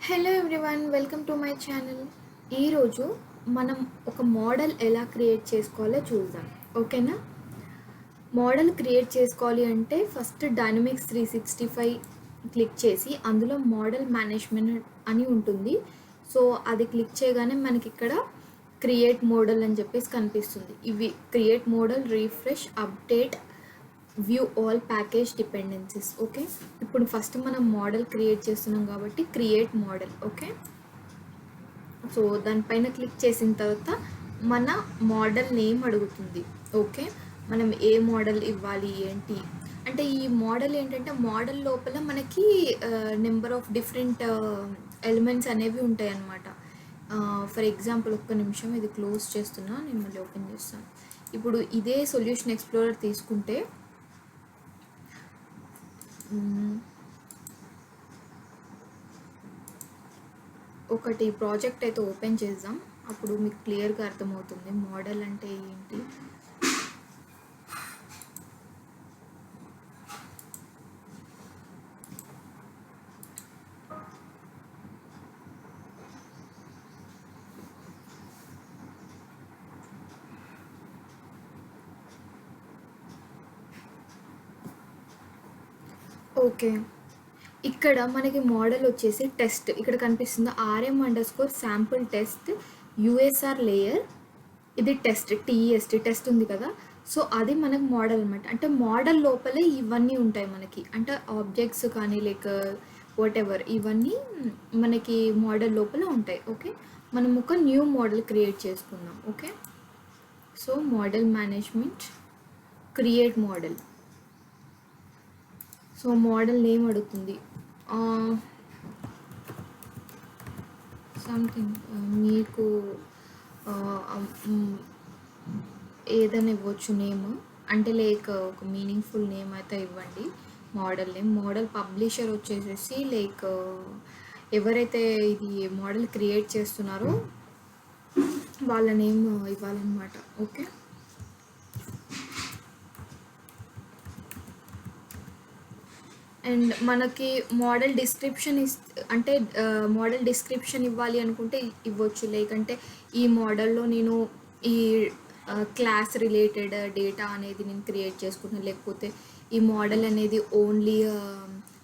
Hello everyone, welcome to my channel. ఈరోజు మనం ఒక మోడల్ ఎలా క్రియేట్ చేసుకోవాలో చూద్దాం. ఓకేనా? మోడల్ క్రియేట్ చేసుకోవాలి అంటే ఫస్ట్ డైనమిక్స్ 365 క్లిక్ చేసి అందులో మోడల్ మేనేజ్మెంట్ అని ఉంటుంది. సో అది క్లిక్ చేయగానే మనకి ఇక్కడ క్రియేట్ మోడల్ అని చెప్పేసి కనిపిస్తుంది. ఇవి create model, refresh, update, view all package dependencies. Okay, ఇప్పుడు ఫస్ట్ మనం మోడల్ క్రియేట్ చేస్తున్నాం కాబట్టి క్రియేట్ మోడల్. ఓకే, సో దానిపైన క్లిక్ చేసిన తర్వాత మన మోడల్ నేమ్ అడుగుతుంది. ఓకే, మనం ఏ మోడల్ ఇవ్వాలి ఏంటి అంటే ఈ మోడల్ ఏంటంటే మోడల్ లోపల మనకి నెంబర్ ఆఫ్ డిఫరెంట్ ఎలిమెంట్స్ అనేవి ఉంటాయి అన్నమాట. ఫర్ ఎగ్జాంపుల్ ఒక్క నిమిషం ఇది క్లోజ్ చేస్తున్నా, నేను మళ్ళీ ఓపెన్ చేస్తాను. ఇప్పుడు ఇదే సొల్యూషన్ ఎక్స్ప్లోరర్ తీసుకుంటే ఒకటి ప్రాజెక్ట్ అయితే ఓపెన్ చేద్దాం, అప్పుడు మీకు క్లియర్గా అర్థమవుతుంది మోడల్ అంటే ఏంటి. ఓకే, ఇక్కడ మనకి మోడల్ వచ్చేసి టెస్ట్ ఇక్కడ కనిపిస్తుంది. RM_sample టెస్ట్ USR లేయర్, ఇది టెస్ట్ TEST టెస్ట్ ఉంది కదా. సో అది మనకు మోడల్ అనమాట. అంటే మోడల్ లోపలే ఇవన్నీ ఉంటాయి మనకి, అంటే ఆబ్జెక్ట్స్ కానీ లైక్ వాట్ ఎవర్ ఇవన్నీ మనకి మోడల్ లోపల ఉంటాయి. ఓకే, మనం ఒక న్యూ మోడల్ క్రియేట్ చేసుకుందాం. Okay, so model management, create model. So model name అడుగుతుంది, సంథింగ్ మీకు ఏదైనా ఇవ్వచ్చు నేమ్, అంటే లైక్ ఒక మీనింగ్ఫుల్ నేమ్ అయితే ఇవ్వండి. మోడల్ నేమ్, మోడల్ పబ్లిషర్ వచ్చేసేసి లైక్ ఎవరైతే ఇది మోడల్ క్రియేట్ చేస్తున్నారో వాళ్ళ నేమ్ ఇవ్వాలన్నమాట. ఓకే, అండ్ మనకి మోడల్ డిస్క్రిప్షన్ అంటే మోడల్ డిస్క్రిప్షన్ ఇవ్వాలి అనుకుంటే ఇవ్వచ్చు. లేకంటే ఈ మోడల్లో నేను ఈ క్లాస్ రిలేటెడ్ డేటా అనేది నేను క్రియేట్ చేసుకుంటాను, లేకపోతే ఈ మోడల్ అనేది ఓన్లీ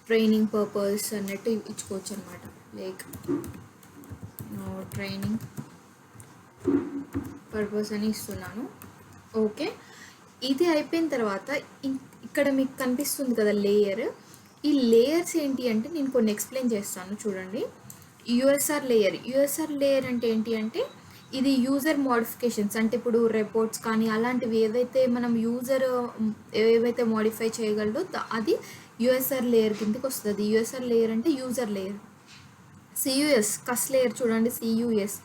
ట్రైనింగ్ పర్పస్ అన్నట్టు ఇచ్చుకోవచ్చు అనమాట. లైక్ ట్రైనింగ్ పర్పస్ అని ఇస్తున్నాను. ఓకే, ఇది అయిపోయిన తర్వాత ఇక్కడ మీకు కనిపిస్తుంది కదా లేయర్. ఈ లేయర్స్ ఏంటి అంటే నేను కొన్ని ఎక్స్ప్లెయిన్ చేస్తాను చూడండి. యూఎస్ఆర్ లేయర్ అంటే ఏంటి అంటే ఇది యూజర్ మోడిఫికేషన్స్, అంటే ఇప్పుడు రిపోర్ట్స్ కానీ అలాంటివి ఏవైతే మనం యూజర్ ఏవైతే మోడిఫై చేయగలదో అది యూఎస్ఆర్ లేయర్ కిందకి వస్తుంది. యూఎస్ఆర్ లేయర్ అంటే యూజర్ లేయర్. సియుఎస్ కస్ లేయర్ చూడండి, సియుఎస్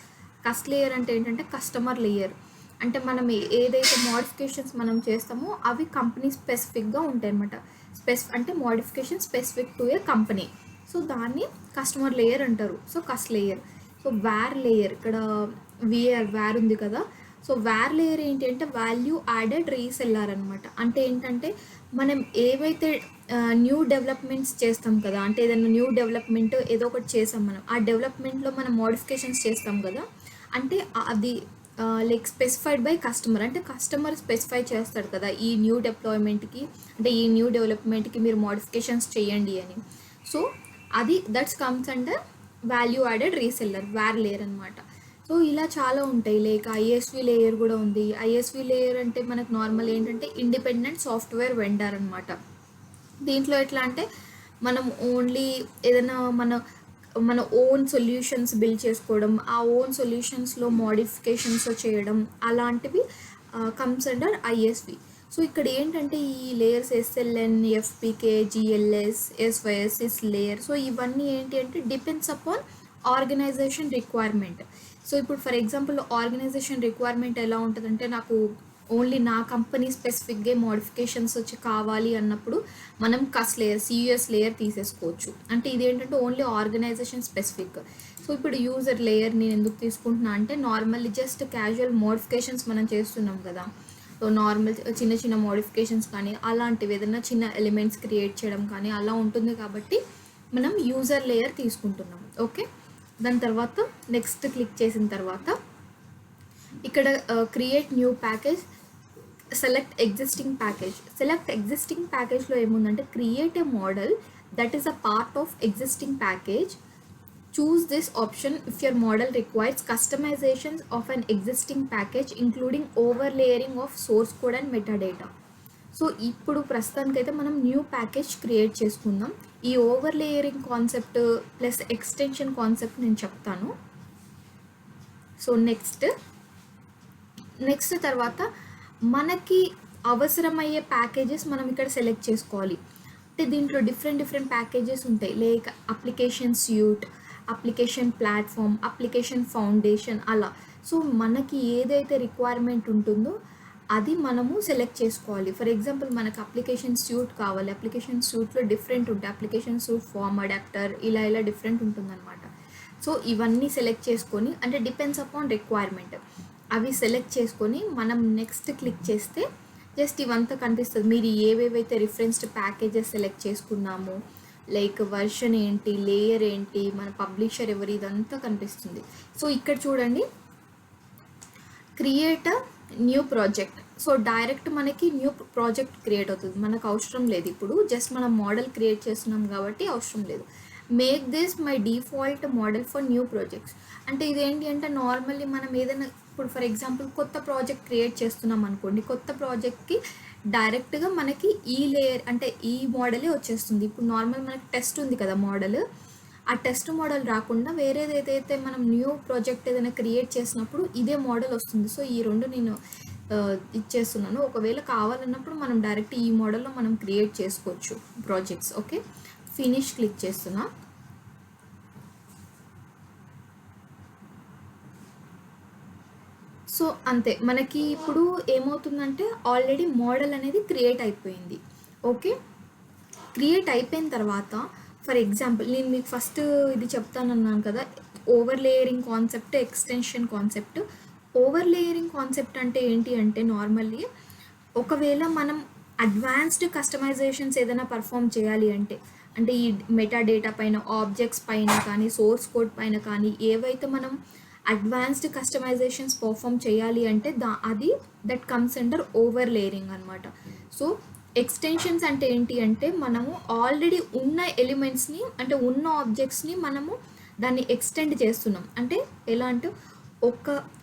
కస్ లేయర్ అంటే ఏంటంటే కస్టమర్ లేయర్. అంటే మనం ఏదైతే మోడిఫికేషన్స్ మనం చేస్తామో అవి కంపెనీ స్పెసిఫిక్గా ఉంటాయి అన్నమాట. అంటే modification specific to A company, so దాన్ని కస్టమర్ లేయర్ అంటారు. సో కస్ లేయర్. సో వ్యార్ లేయర్, ఇక్కడ వ్యార్ ఉంది కదా. సో వ్యార్ లేయర్ ఏంటి అంటే వాల్యూ యాడెడ్ రీసెల్లర్ అనమాట. అంటే ఏంటంటే మనం ఏవైతే న్యూ డెవలప్మెంట్స్ చేస్తాం కదా, అంటే ఏదైనా న్యూ డెవలప్మెంట్ ఏదో ఒకటి చేసాం మనం, ఆ డెవలప్మెంట్లో మనం మోడిఫికేషన్స్ చేస్తాం కదా, అంటే అది లైక్ స్పెసిఫైడ్ బై కస్టమర్, అంటే కస్టమర్ స్పెసిఫై చేస్తాడు కదా ఈ న్యూ డిప్లాయ్మెంట్కి, అంటే ఈ న్యూ డెవలప్మెంట్కి మీరు మోడిఫికేషన్స్ చేయండి అని. సో అది that's comes under value added reseller, వ్యార్ layer అనమాట. సో ఇలా చాలా ఉంటాయి. లైక్ ISV లేయర్ కూడా ఉంది. ISV లేయర్ అంటే మనకు నార్మల్ ఏంటంటే ఇండిపెండెంట్ సాఫ్ట్వేర్ వెండర్ అనమాట. దీంట్లో ఎట్లా అంటే మనం ఓన్లీ ఏదైనా మన ఓన్ సొల్యూషన్స్ బిల్డ్ చేసుకోవడం, ఆ ఓన్ సొల్యూషన్స్లో మోడిఫికేషన్స్ చేయడం, అలాంటివి కమ్స్ అండర్ ISV. సో ఇక్కడ ఏంటంటే ఈ layers SLN, FPK, GLS, SYS layer. So ఇవన్నీ ఏంటి అంటే depends upon organization requirement. So ఇప్పుడు ఫర్ ఎగ్జాంపుల్ ఆర్గనైజేషన్ రిక్వైర్మెంట్ ఎలా ఉంటుందంటే నాకు ఓన్లీ నా కంపెనీ స్పెసిఫిక్గా మోడిఫికేషన్స్ వచ్చి కావాలి అన్నప్పుడు మనం కస్ లేయర్, CUS లేయర్ తీసేసుకోవచ్చు. అంటే ఇది ఏంటంటే ఓన్లీ ఆర్గనైజేషన్ స్పెసిఫిక్. సో ఇప్పుడు యూజర్ లేయర్ నేను ఎందుకు తీసుకుంటున్నా అంటే నార్మల్లీ జస్ట్ క్యాజువల్ మోడిఫికేషన్స్ మనం చేస్తున్నాం కదా. సో నార్మల్ చిన్న చిన్న మోడిఫికేషన్స్ కానీ అలాంటివి ఏదైనా చిన్న ఎలిమెంట్స్ క్రియేట్ చేయడం కానీ అలా ఉంటుంది కాబట్టి మనం యూజర్ లేయర్ తీసుకుంటున్నాం. ఓకే, దాని తర్వాత నెక్స్ట్ క్లిక్ చేసిన తర్వాత ఇక్కడ create new package, select existing ప్యాకేజ్లో ఏముందంటే create a model that is a part of existing package. Choose this option if your model requires customizations of an existing package including overlaying of source code and metadata. So ఇప్పుడు ప్రస్తుతానికైతే మనం new package create చేసుకుందాం. ఈ ఓవర్లేయరింగ్ concept plus extension concept నేను చెప్తాను. So next తర్వాత మనకి అవసరమయ్యే ప్యాకేజెస్ మనం ఇక్కడ సెలెక్ట్ చేసుకోవాలి. అంటే దీంట్లో డిఫరెంట్ ప్యాకేజెస్ ఉంటాయి, like application suit, application platform, application foundation, అలా. సో మనకి ఏదైతే రిక్వైర్మెంట్ ఉంటుందో అది మనము సెలెక్ట్ చేసుకోవాలి. ఫర్ ఎగ్జాంపుల్ మనకు అప్లికేషన్ స్యూట్ కావాలి, అప్లికేషన్ స్యూట్లో డిఫరెంట్ ఉంటాయి, అప్లికేషన్ స్యూట్ ఫామ్ అడాప్టర్ ఇలా డిఫరెంట్ ఉంటుందన్నమాట. సో ఇవన్నీ సెలెక్ట్ చేసుకొని, అంటే డిపెండ్స్ అపాన్ రిక్వైర్మెంట్, అవి సెలెక్ట్ చేసుకొని మనం నెక్స్ట్ క్లిక్ చేస్తే జస్ట్ ఇవంతా కనిపిస్తుంది. మీరు ఏవేవైతే రిఫరెన్స్డ్ ప్యాకేజెస్ సెలెక్ట్ చేసుకున్నామో, లైక్ వర్షన్ ఏంటి, లేయర్ ఏంటి, మన పబ్లిషర్ ఎవరు, ఇదంతా కనిపిస్తుంది. సో ఇక్కడ చూడండి, create new project. So direct మనకి న్యూ ప్రాజెక్ట్ క్రియేట్ అవుతుంది, మనకు అవసరం లేదు. ఇప్పుడు జస్ట్ మనం మోడల్ క్రియేట్ చేస్తున్నాం కాబట్టి అవసరం లేదు. Make this my default model for new projects. అంటే ఇదేంటి అంటే నార్మల్లీ మనం ఏదైనా, ఇప్పుడు ఫర్ ఎగ్జాంపుల్ కొత్త ప్రాజెక్ట్ క్రియేట్ చేస్తున్నాం అనుకోండి, కొత్త ప్రాజెక్ట్కి డైరెక్ట్గా మనకి ఈ లేయర్ అంటే ఈ మోడలే వచ్చేస్తుంది. ఇప్పుడు నార్మల్ మనకి టెస్ట్ ఉంది కదా మోడల్, ఆ టెస్ట్ మోడల్ రాకుండా వేరేది ఏదైతే మనం న్యూ ప్రాజెక్ట్ ఏదైనా క్రియేట్ చేసినప్పుడు ఇదే మోడల్ వస్తుంది. సో ఈ రెండు నేను ఇచ్చేస్తున్నాను. ఒకవేళ కావాలన్నప్పుడు మనం డైరెక్ట్ ఈ మోడల్లో మనం క్రియేట్ చేసుకోవచ్చు ప్రాజెక్ట్స్. ఓకే, ఫినిష్ క్లిక్ చేస్తున్నా. సో అంతే, మనకి ఇప్పుడు ఏమవుతుందంటే ఆల్రెడీ మోడల్ అనేది క్రియేట్ అయిపోయింది. ఓకే, క్రియేట్ అయిపోయిన తర్వాత ఫర్ ఎగ్జాంపుల్ నేను మీకు ఫస్ట్ ఇది చెప్తానన్నాను కదా, ఓవర్లేయరింగ్ కాన్సెప్ట్, ఎక్స్టెన్షన్ కాన్సెప్ట్. ఓవర్లేయరింగ్ కాన్సెప్ట్ అంటే ఏంటి అంటే నార్మల్లీ ఒకవేళ మనం అడ్వాన్స్డ్ కస్టమైజేషన్స్ ఏదైనా పర్ఫామ్ చేయాలి అంటే ఈ మెటా డేటా పైన, ఆబ్జెక్ట్స్ పైన కానీ, సోర్స్ కోడ్ పైన కానీ ఏవైతే మనం అడ్వాన్స్డ్ కస్టమైజేషన్స్ పర్ఫామ్ చేయాలి అంటే అది దట్ కమ్స్ అండర్ ఓవర్లేయరింగ్ అనమాట. సో ఎక్స్టెన్షన్స్ అంటే ఏంటి అంటే మనము ఆల్రెడీ ఉన్న ఎలిమెంట్స్ని, అంటే ఉన్న ఆబ్జెక్ట్స్ని మనము దాన్ని ఎక్స్టెండ్ చేస్తున్నాం. అంటే ఎలా అంటే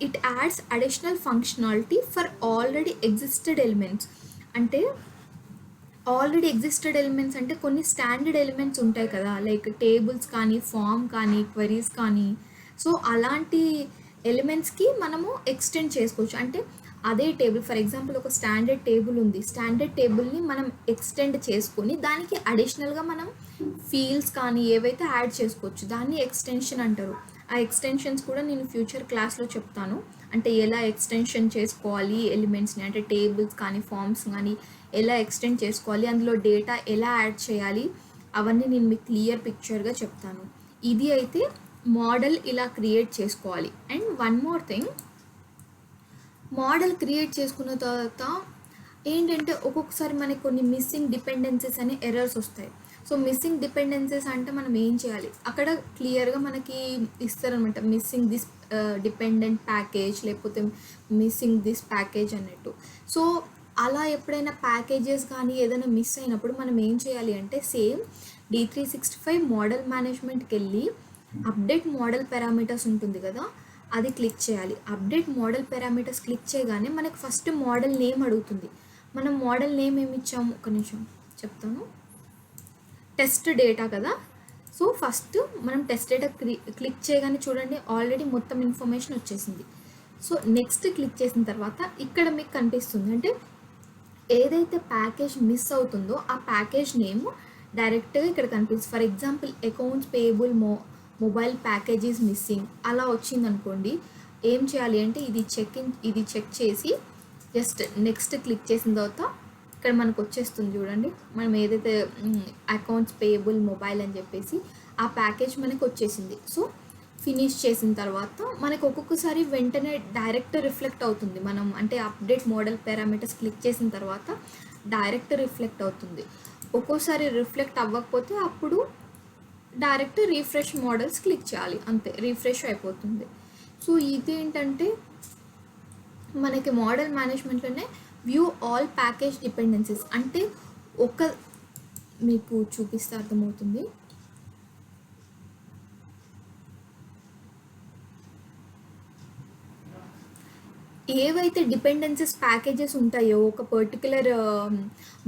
it adds additional functionality for already existed elements. అంటే ఆల్రెడీ ఎగ్జిస్టెడ్ ఎలిమెంట్స్ అంటే కొన్ని స్టాండర్డ్ ఎలిమెంట్స్ ఉంటాయి కదా, లైక్ టేబుల్స్ కానీ, ఫామ్ కానీ, క్వెరీస్ కానీ. సో అలాంటి ఎలిమెంట్స్కి మనము ఎక్స్టెండ్ చేసుకోవచ్చు. అంటే అదే టేబుల్, ఫర్ ఎగ్జాంపుల్ ఒక స్టాండర్డ్ టేబుల్ ఉంది, స్టాండర్డ్ టేబుల్ని మనం ఎక్స్టెండ్ చేసుకొని దానికి అడిషనల్గా మనం ఫీల్డ్స్ కానీ ఏవైతే యాడ్ చేసుకోవచ్చు, దాన్ని ఎక్స్టెన్షన్ అంటారు. ఆ ఎక్స్టెన్షన్స్ కూడా నేను ఫ్యూచర్ క్లాస్లో చెప్తాను, అంటే ఎలా ఎక్స్టెన్షన్ చేసుకోవాలి ఎలిమెంట్స్ని, అంటే టేబుల్స్ కానీ, ఫామ్స్ కానీ ఎలా ఎక్స్టెండ్ చేసుకోవాలి, అందులో డేటా ఎలా యాడ్ చేయాలి, అవన్నీ నేను మీకు క్లియర్ పిక్చర్గా చెప్తాను. ఇది అయితే మోడల్ ఇలా క్రియేట్ చేసుకోవాలి. And one more thing, model create చేసుకున్న తర్వాత ఏంటంటే ఒక్కొక్కసారి మనకి కొన్ని మిస్సింగ్ డిపెండెన్సీస్ అనే ఎర్రర్స్ వస్తాయి. సో మిస్సింగ్ డిపెండెన్సీస్ అంటే మనం ఏం చేయాలి, అక్కడ క్లియర్గా మనకి ఇస్తారనమాట, మిస్సింగ్ దిస్ డిపెండెంట్ ప్యాకేజ్, లేకపోతే మిస్సింగ్ దిస్ ప్యాకేజ్ అన్నట్టు. సో అలా ఎప్పుడైనా ప్యాకేజెస్ కానీ ఏదైనా మిస్ అయినప్పుడు మనం ఏం చేయాలి అంటే సేమ్ D365 మోడల్ మేనేజ్మెంట్కి వెళ్ళి అప్డేట్ మోడల్ పారామీటర్స్ ఉంటుంది కదా, అది క్లిక్ చేయాలి. అప్డేట్ మోడల్ పారామీటర్స్ క్లిక్ చేయగానే మనకి ఫస్ట్ మోడల్ నేమ్ అడుగుతుంది. మనం మోడల్ నేమ్ ఏమి ఇచ్చాము, ఒక నిమిషం చెప్తాను, టెస్ట్ డేటా కదా. సో ఫస్ట్ మనం టెస్ట్ డేటా క్లిక్ చేయగానే చూడండి ఆల్రెడీ మొత్తం ఇన్ఫర్మేషన్ వచ్చేసింది. సో నెక్స్ట్ క్లిక్ చేసిన తర్వాత ఇక్కడ మీకు కనిపిస్తుంది, అంటే ఏదైతే ప్యాకేజ్ మిస్ అవుతుందో ఆ ప్యాకేజ్ నేమ్ డైరెక్ట్గా ఇక్కడ కనిపిస్తుంది. For example accounts payable mobile package is missing అలా వచ్చిందనుకోండి, ఏం చేయాలి అంటే ఇది చెక్ చేసి జస్ట్ నెక్స్ట్ క్లిక్ చేసిన తర్వాత ఇక్కడ మనకు వచ్చేస్తుంది చూడండి, మనం ఏదైతే అకౌంట్స్ పేయబుల్ మొబైల్ అని చెప్పేసి ఆ ప్యాకేజ్ మనకు వచ్చేసింది. సో ఫినిష్ చేసిన తర్వాత మనకు ఒక్కొక్కసారి వెంటనే డైరెక్ట్ రిఫ్లెక్ట్ అవుతుంది, మనం అంటే అప్డేట్ మోడల్ పారామీటర్స్ క్లిక్ చేసిన తర్వాత డైరెక్ట్ రిఫ్లెక్ట్ అవుతుంది. ఒక్కోసారి రిఫ్లెక్ట్ అవ్వకపోతే అప్పుడు డైరెక్ట్ రీఫ్రెష్ మోడల్స్ క్లిక్ చేయాలి, అంతే, రీఫ్రెష్ అయిపోతుంది. సో ఇదేంటంటే మనకి మోడల్ మేనేజ్మెంట్లోనే వ్యూ ఆల్ ప్యాకేజ్ డిపెండెన్సీస్ అంటే ఒక, మీకు చూపిస్తే అర్థమవుతుంది. ఏవైతే డిపెండెన్సీస్ ప్యాకేజెస్ ఉంటాయో ఒక పర్టికులర్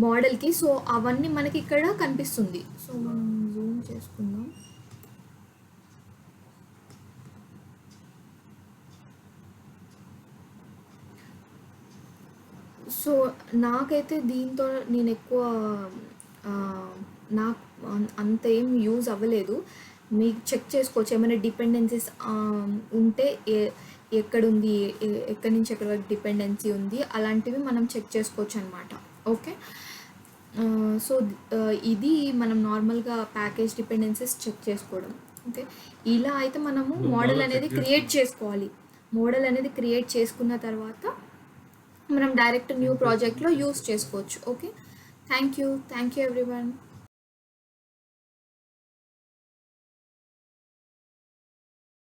మోడల్కి, సో అవన్నీ మనకి ఇక్కడ కనిపిస్తుంది. సో మనం జూమ్ చేసుకుందాం. సో నాకైతే దీంతో నేను ఎక్కువ నాకు అంత ఏం యూజ్ అవ్వలేదు. మీకు చెక్ చేసుకోవచ్చు ఏమైనా డిపెండెన్సీస్ ఉంటే ఎక్కడుంది, ఎక్కడి నుంచి ఎక్కడి వరకు డిపెండెన్సీ ఉంది, అలాంటివి మనం చెక్ చేసుకోవచ్చు అనమాట. ఓకే, సో ఇది మనం నార్మల్గా ప్యాకేజ్ డిపెండెన్సీస్ చెక్ చేసుకోవడం. ఓకే, ఇలా అయితే మనము మోడల్ అనేది క్రియేట్ చేసుకోవాలి. మోడల్ అనేది క్రియేట్ చేసుకున్న తర్వాత మనం డైరెక్ట్ న్యూ ప్రాజెక్ట్లో యూస్ చేసుకోవచ్చు. Okay, thank you everyone.